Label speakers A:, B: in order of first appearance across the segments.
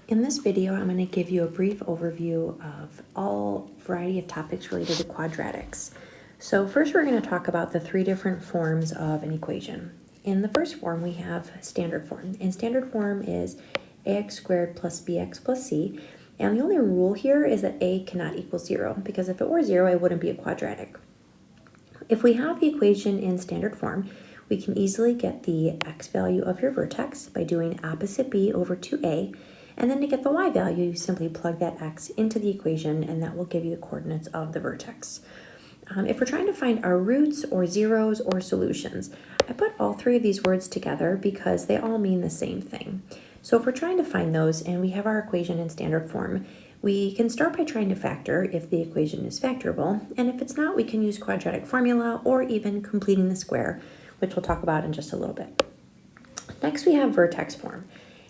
A: In this video, I'm going to give you a brief overview of all variety of topics related to quadratics. So first we're going to talk about the three different forms of an equation. In the first form, we have standard form. And standard form is ax squared plus bx plus c. And the only rule here is that a cannot equal 0, because if it were 0, it wouldn't be a quadratic. If we have the equation in standard form, we can easily get the x value of your vertex by doing opposite b over 2a. And then to get the y value, you simply plug that x into the equation, and that will give you the coordinates of the vertex. If we're trying to find our roots or zeros or solutions, I put all three of these words together because they all mean the same thing. So if we're trying to find those and we have our equation in standard form, we can start by trying to factor if the equation is factorable, and if it's not, we can use quadratic formula or even completing the square, which we'll talk about in just a little bit. Next, we have vertex form.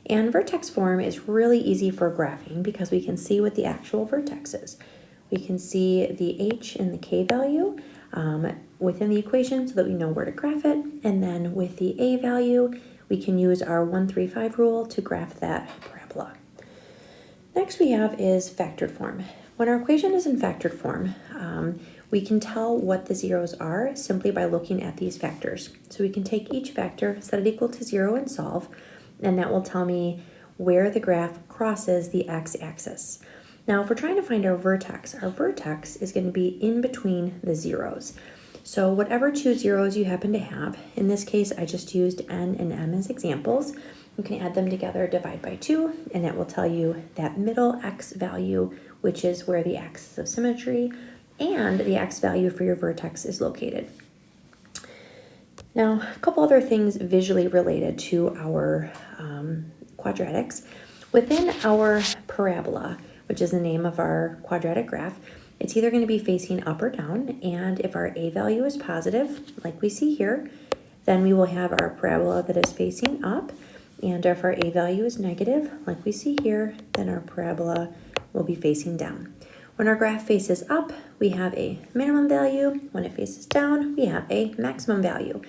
A: And vertex form is really easy for graphing because we can see what the actual vertex is. We can see the h and the k value within the equation so that we know where to graph it. And then with the a value, we can use our 1-3-5 rule to graph that parabola. Next we have is factored form. When our equation is in factored form, we can tell what the zeros are simply by looking at these factors. So we can take each factor, set it equal to 0, and solve. And that will tell me where the graph crosses the x-axis. Now, if we're trying to find our vertex is going to be in between the zeros. So whatever two zeros you happen to have, in this case, I just used n and m as examples. You can add them together, divide by 2, and that will tell you that middle x value, which is where the axis of symmetry and the x value for your vertex is located. Now, a couple other things visually related to our quadratics. Within our parabola, which is the name of our quadratic graph, it's either going to be facing up or down, and if our a value is positive, like we see here, then we will have our parabola that is facing up, and if our a value is negative, like we see here, then our parabola will be facing down. When our graph faces up, we have a minimum value. When it faces down, we have a maximum value.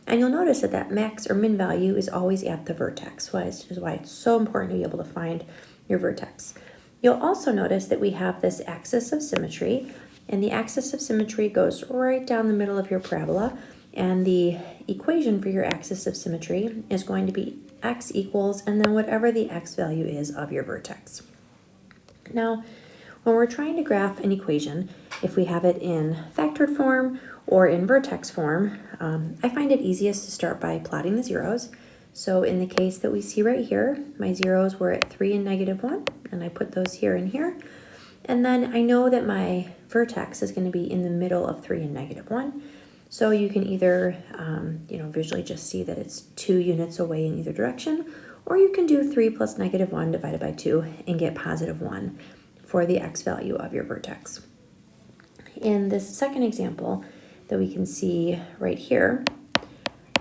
A: And you'll notice that that max or min value is always at the vertex, which is why it's so important to be able to find your vertex. You'll also notice that we have this axis of symmetry, and the axis of symmetry goes right down the middle of your parabola, and the equation for your axis of symmetry is going to be x equals, and then whatever the x value is of your vertex. Now, when we're trying to graph an equation, if we have it in factored form or in vertex form, I find it easiest to start by plotting the zeros. So in the case that we see right here, my zeros were at 3 and -1, and I put those here and here. And then I know that my vertex is going to be in the middle of 3 and -1. So you can either, visually just see that it's 2 units away in either direction, or you can do 3 plus -1 divided by 2 and get +1 for the x value of your vertex. In this second example that we can see right here,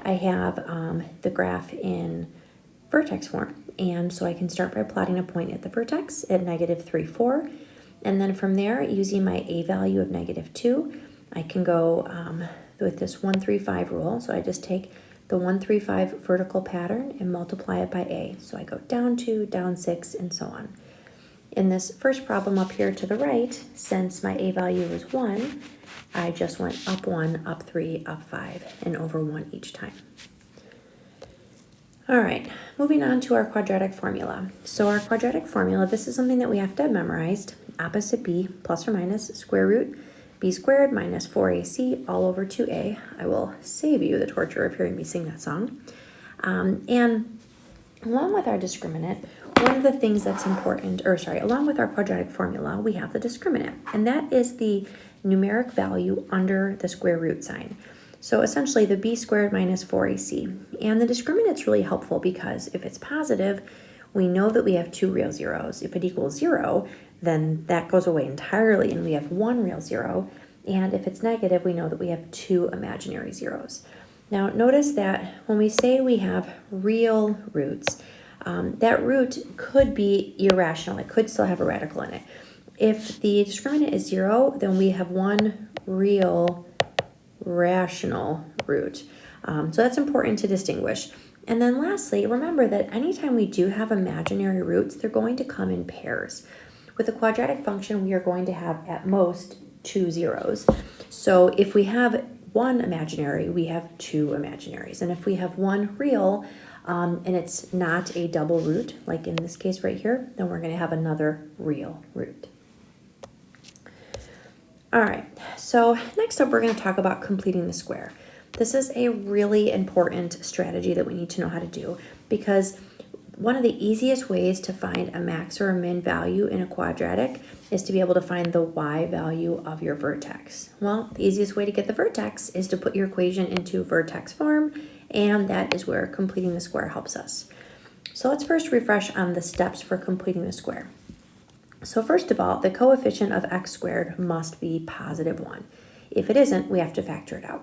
A: I have the graph in vertex form, and so I can start by plotting a point at the vertex at -3, 4, and then from there, using my a value of -2, I can go with this 1-3-5 rule. So I just take the 1-3-5 vertical pattern and multiply it by a. So I go down 2, down 6, and so on. In this first problem up here to the right, since my a value is 1, I just went up 1, up 3, up 5, and over 1 each time. All right, moving on to our quadratic formula. So our quadratic formula, this is something that we have to have memorized. Opposite b plus or minus square root b squared minus 4ac all over 2a. I will save you the torture of hearing me sing that song. And along with our discriminant, one of the things that's important, along with our quadratic formula, we have the discriminant, and that is the numeric value under the square root sign. So essentially the b squared minus 4ac. And the discriminant's really helpful because if it's positive, we know that we have 2 real zeros. If it equals 0, then that goes away entirely and we have 1 real zero. And if it's negative, we know that we have 2 imaginary zeros. Now notice that when we say we have real roots, that root could be irrational. It could still have a radical in it. If the discriminant is 0, then we have 1 real rational root. So that's important to distinguish. And then lastly, remember that anytime we do have imaginary roots, they're going to come in pairs. With a quadratic function, we are going to have at most 2 zeros. So if we have one imaginary, we have 2 imaginaries. And if we have one real, and it's not a double root, like in this case right here, then we're going to have another real root. All right, so next up we're going to talk about completing the square. This is a really important strategy that we need to know how to do, because one of the easiest ways to find a max or a min value in a quadratic is to be able to find the y value of your vertex. Well, the easiest way to get the vertex is to put your equation into vertex form, and that is where completing the square helps us. So let's first refresh on the steps for completing the square. So first of all, the coefficient of x squared must be positive 1. If it isn't, we have to factor it out.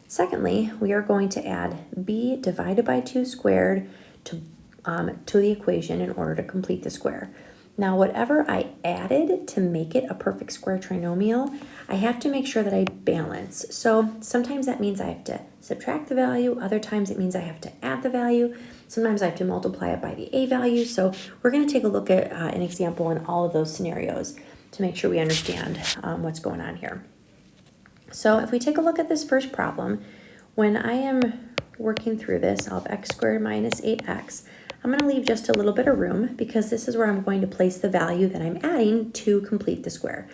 A: Secondly, we are going to add b divided by 2 squared to the equation in order to complete the square. Now, whatever I added to make it a perfect square trinomial, I have to make sure that I balance. So sometimes that means I have to subtract the value. Other times it means I have to add the value. Sometimes I have to multiply it by the a value. So we're going to take a look at an example in all of those scenarios to make sure we understand what's going on here. So if we take a look at this first problem, when I am working through this, I'll have x squared minus 8x. I'm going to leave just a little bit of room because this is where I'm going to place the value that I'm adding to complete the square.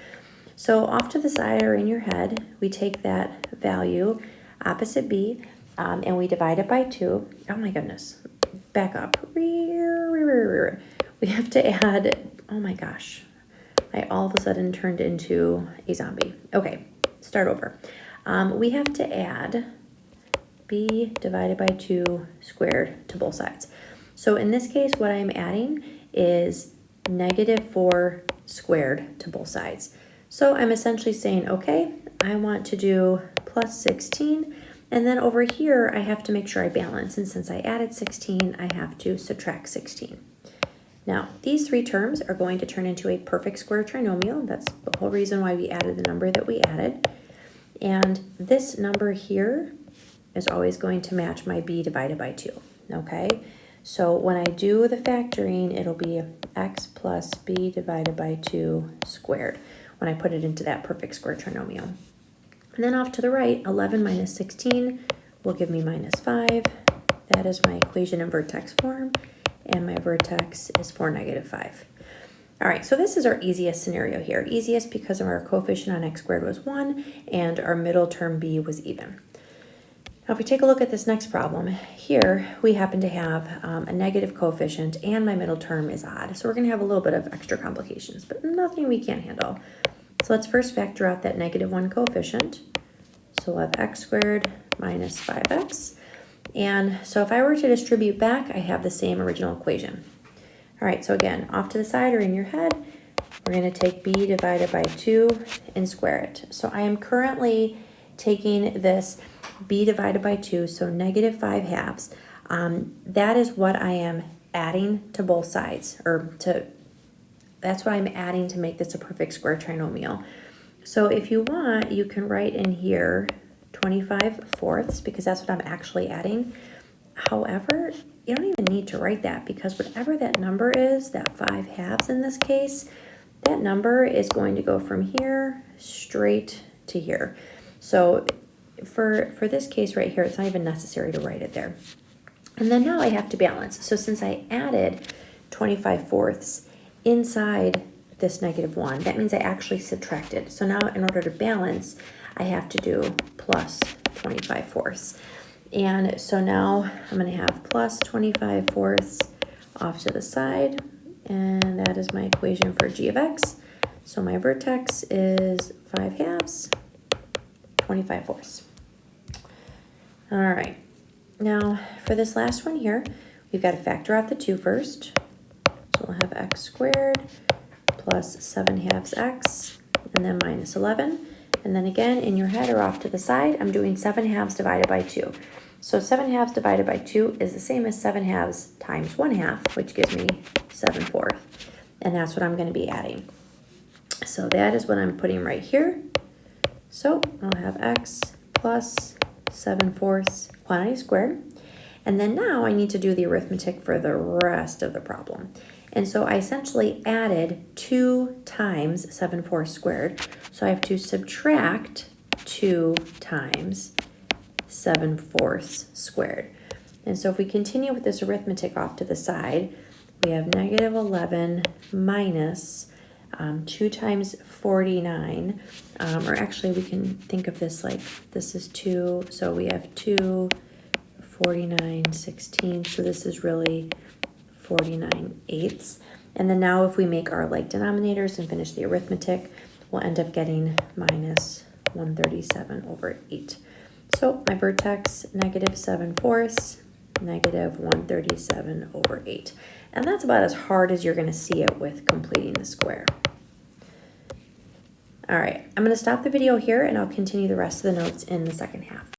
A: So off to the side or in your head, we take that value, opposite b, and we divide it by 2. Oh my goodness, back up. We have to add, oh my gosh, I all of a sudden turned into a zombie. Okay, start over. We have to add b divided by 2 squared to both sides. So in this case, what I'm adding is negative 4 squared to both sides. So I'm essentially saying, okay, I want to do plus 16, and then over here, I have to make sure I balance. And since I added 16, I have to subtract 16. Now, these 3 terms are going to turn into a perfect square trinomial. That's the whole reason why we added the number that we added. And this number here is always going to match my b divided by 2, okay? So when I do the factoring, it'll be x plus b divided by 2 squared when I put it into that perfect square trinomial. And then off to the right, 11 minus 16 will give me minus 5. That is my equation in vertex form, and my vertex is 4, negative 5. All right, so this is our easiest scenario here. Easiest because our coefficient on x squared was 1, and our middle term b was even. Now, if we take a look at this next problem, here we happen to have a negative coefficient and my middle term is odd. So we're going to have a little bit of extra complications, but nothing we can't handle. So let's first factor out that negative 1 coefficient. So we'll have x squared minus 5x. And so if I were to distribute back, I have the same original equation. All right, so again, off to the side or in your head, we're going to take b divided by 2 and square it. So I am currently taking this b divided by 2, so negative 5 halves. That is what I am adding to both sides, that's what I'm adding to make this a perfect square trinomial. So if you want, you can write in here 25 fourths because that's what I'm actually adding. However, you don't even need to write that because whatever that number is, that 5 halves in this case, that number is going to go from here straight to here. So for this case right here, it's not even necessary to write it there. And then now I have to balance. So since I added 25 fourths inside this negative 1, that means I actually subtracted. So now in order to balance, I have to do plus 25 fourths. And so now I'm going to have plus 25 fourths off to the side. And that is my equation for g of x. So my vertex is 5 halves, 25 fourths. All right, now for this last one here, we've got to factor out the 2 first. So we'll have x squared plus 7 halves x, and then minus 11. And then again, in your head or off to the side, I'm doing 7 halves divided by 2. So 7 halves divided by 2 is the same as 7 halves times 1 half, which gives me 7 fourths. And that's what I'm going to be adding. So that is what I'm putting right here. So I'll have x plus 7 fourths quantity squared. And then now I need to do the arithmetic for the rest of the problem. And so I essentially added 2 times 7/4 squared. So I have to subtract 2 times 7/4 squared. And so if we continue with this arithmetic off to the side, we have negative 11 minus 2 times 49, or actually we can think of this like this is 2, so we have 2, 49 16, so this is really 49 eighths. And then now if we make our like denominators and finish the arithmetic, we'll end up getting minus 137 over 8. So my vertex, negative 7/4, negative 137 over 8. And that's about as hard as you're going to see it with completing the square. All right, I'm going to stop the video here and I'll continue the rest of the notes in the second half.